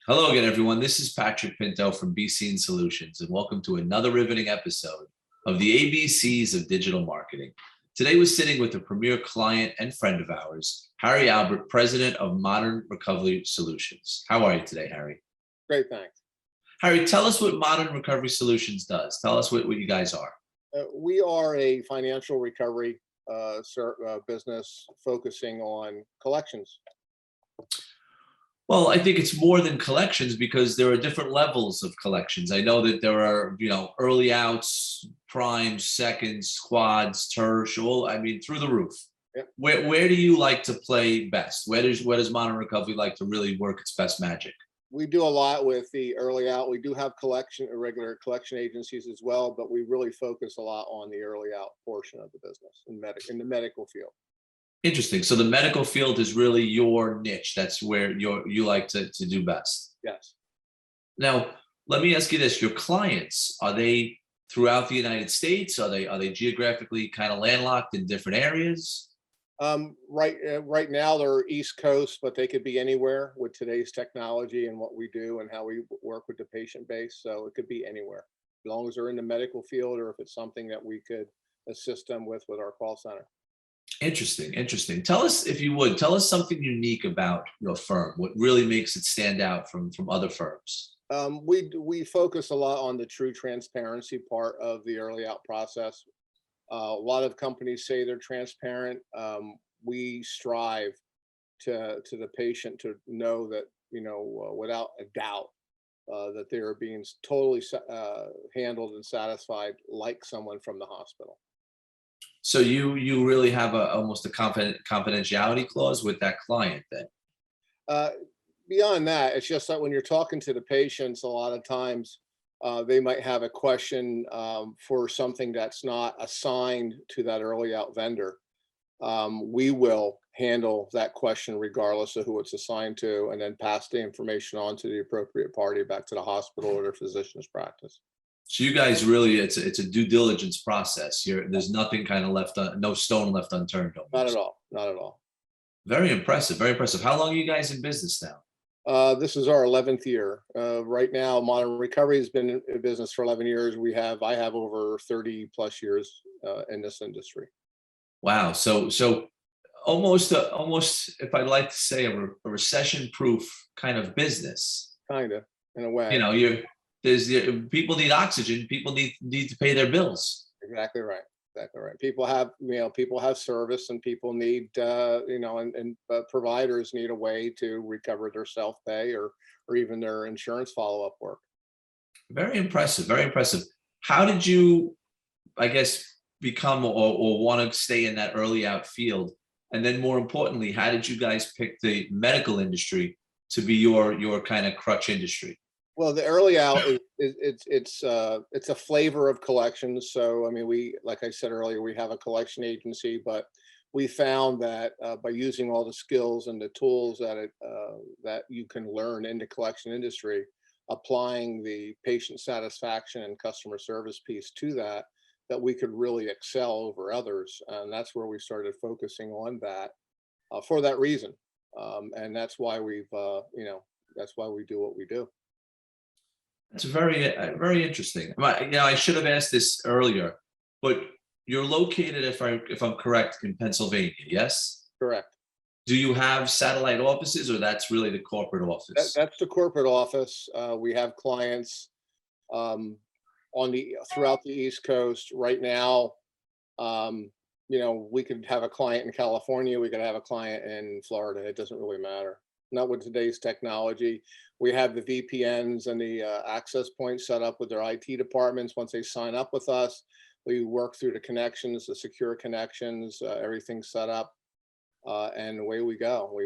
Hello again, everyone. This is Patrick Pinto from BC Solutions, and welcome to another riveting episode of the ABCs of digital marketing. Today, we're sitting with a premier client and friend of ours, Harry Albert, president of Modern Recovery Solutions. How are you today, Harry? Great, thanks. Harry, tell us what Modern Recovery Solutions does. Tell us what you guys are. We are a financial recovery business focusing on collections. Well, I think it's more than collections because there are different levels of collections. I know that there are, early outs, primes, seconds, quads, tertiary, through the roof. Yep. Where do you like to play best? Where does Modern Recovery like to really work its best magic? We do a lot with the early out. We do have regular collection agencies as well, but we really focus a lot on the early out portion of the business in the medical field. Interesting. So the medical field is really your niche. That's where you like to do best. Yes. Now, let me ask you this. Your clients, are they throughout the United States? Are they geographically kind of landlocked in different areas? Right now they're East Coast, but they could be anywhere with today's technology and what we do and how we work with the patient base. So it could be anywhere, as long as they're in the medical field or if it's something that we could assist them with our call center. Interesting. Tell us, if you would, something unique about your firm. What really makes it stand out from other firms? We focus a lot on the true transparency part of the early out process. A lot of companies say they're transparent. We strive to the patient to know that, without a doubt, that they are being totally handled and satisfied like someone from the hospital. So you really have almost a confidentiality clause with that client then? Beyond that, it's just that when you're talking to the patients, a lot of times they might have a question for something that's not assigned to that early out vendor. We will handle that question regardless of who it's assigned to, and then pass the information on to the appropriate party back to the hospital or their physician's practice. So you guys really, it's a due diligence process. There's nothing kind of no stone left unturned. Almost. Not at all. Very impressive. How long are you guys in business now? This is our 11th year. Right now, Modern Recovery has been in business for 11 years. I have over 30 plus years in this industry. Wow. So almost, if I'd like to say, a recession-proof kind of business. Kind of, in a way. People need oxygen. People need to pay their bills. Exactly right. People have service, and people need, and providers need a way to recover their self-pay or even their insurance follow-up work. Very impressive. How did you, I guess, become or want to stay in that early out field? And then more importantly, how did you guys pick the medical industry to be your kind of crutch industry? Well, the early out it's a flavor of collections. So, like I said earlier, we have a collection agency, but we found that by using all the skills and the tools that you can learn in the collection industry, applying the patient satisfaction and customer service piece to that we could really excel over others. And that's where we started focusing on that for that reason. And that's why that's why we do what we do. It's very interesting. I should have asked this earlier, but you're located, if I'm correct, in Pennsylvania, yes? Correct. Do you have satellite offices, or that's really the corporate office? That's the corporate office. We have clients throughout the East Coast right now. We could have a client in California. We could have a client in Florida. It doesn't really matter. Not with today's technology. We have the VPNs and the access points set up with their IT departments. Once they sign up with us, we work through the connections, the secure connections, everything's set up, and away we go. We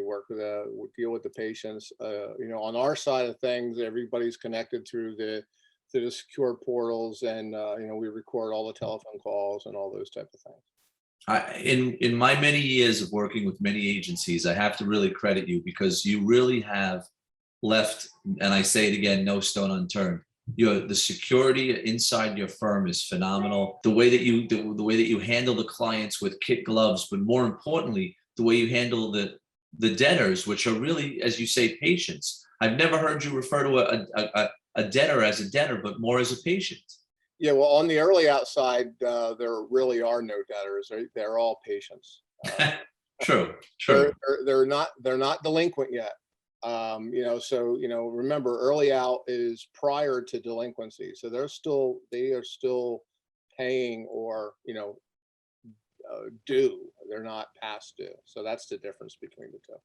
deal with the patients. On our side of things, everybody's connected through the secure portals, and we record all the telephone calls and all those type of things. In my many years of working with many agencies, I have to really credit you because you really have left, and I say it again, no stone unturned. the security inside your firm is phenomenal. The way that you handle the clients with kid gloves, but more importantly, the way you handle the debtors, which are really, as you say, patients. I've never heard you refer to a debtor as a debtor, but more as a patient. Yeah, well, on the early outside, there really are no debtors. They're all patients. True. They're not delinquent yet. So remember, early out is prior to delinquency, so they are still paying or due. They're not past due. So that's the difference between the two.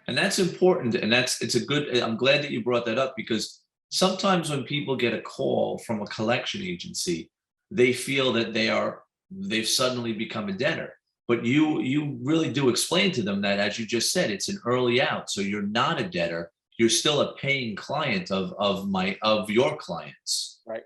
And that's important. And I'm glad that you brought that up, because sometimes when people get a call from a collection agency, they feel that they've suddenly become a debtor. But you really do explain to them that, as you just said, it's an early out. So you're not a debtor. You're still a paying client of your clients. Right.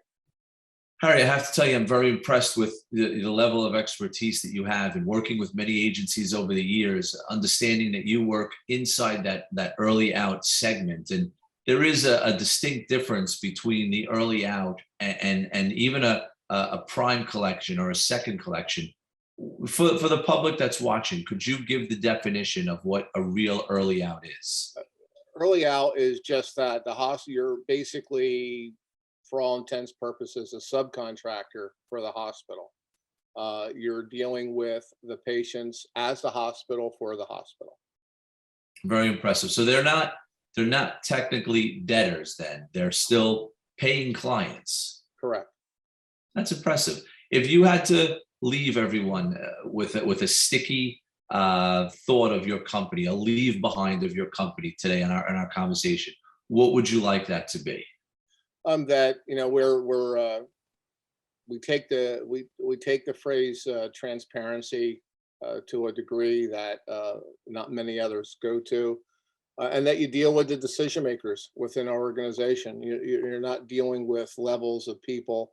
Harry, I have to tell you, I'm very impressed with the level of expertise that you have in working with many agencies over the years, understanding that you work inside that early out segment. And there is a distinct difference between the early out and even a prime collection or a second collection. For the public that's watching, could you give the definition of what a real early out is? Early out is just that you're basically, for all intents purposes, a subcontractor for the hospital. You're dealing with the patients as the hospital for the hospital. Very impressive. So they're not technically debtors then. They're still paying clients. Correct. That's impressive. If you had to leave everyone with a sticky thought of your company, a leave behind of your company today in our conversation, what would you like that to be? That we take the phrase transparency to a degree that not many others go to, and that you deal with the decision makers within our organization. You're not dealing with levels of people.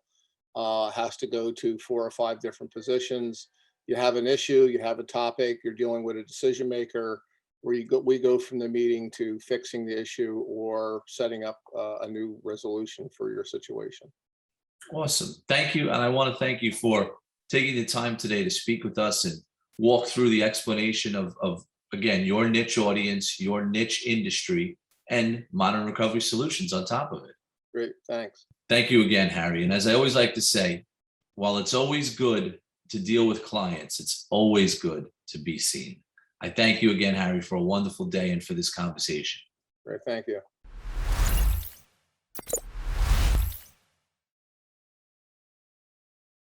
Has to go to 4 or 5 different positions. You have an issue, you have a topic, you're dealing with a decision maker, where we go from the meeting to fixing the issue or setting up a new resolution for your situation. Awesome. Thank you. And I want to thank you for taking the time today to speak with us and walk through the explanation of again, your niche audience, your niche industry, and modern recovery solutions on top of it. Great. Thanks. Thank you again, Harry. And as I always like to say, while it's always good to deal with clients, it's always good to be seen. I thank you again, Harry, for a wonderful day and for this conversation. Great. Thank you.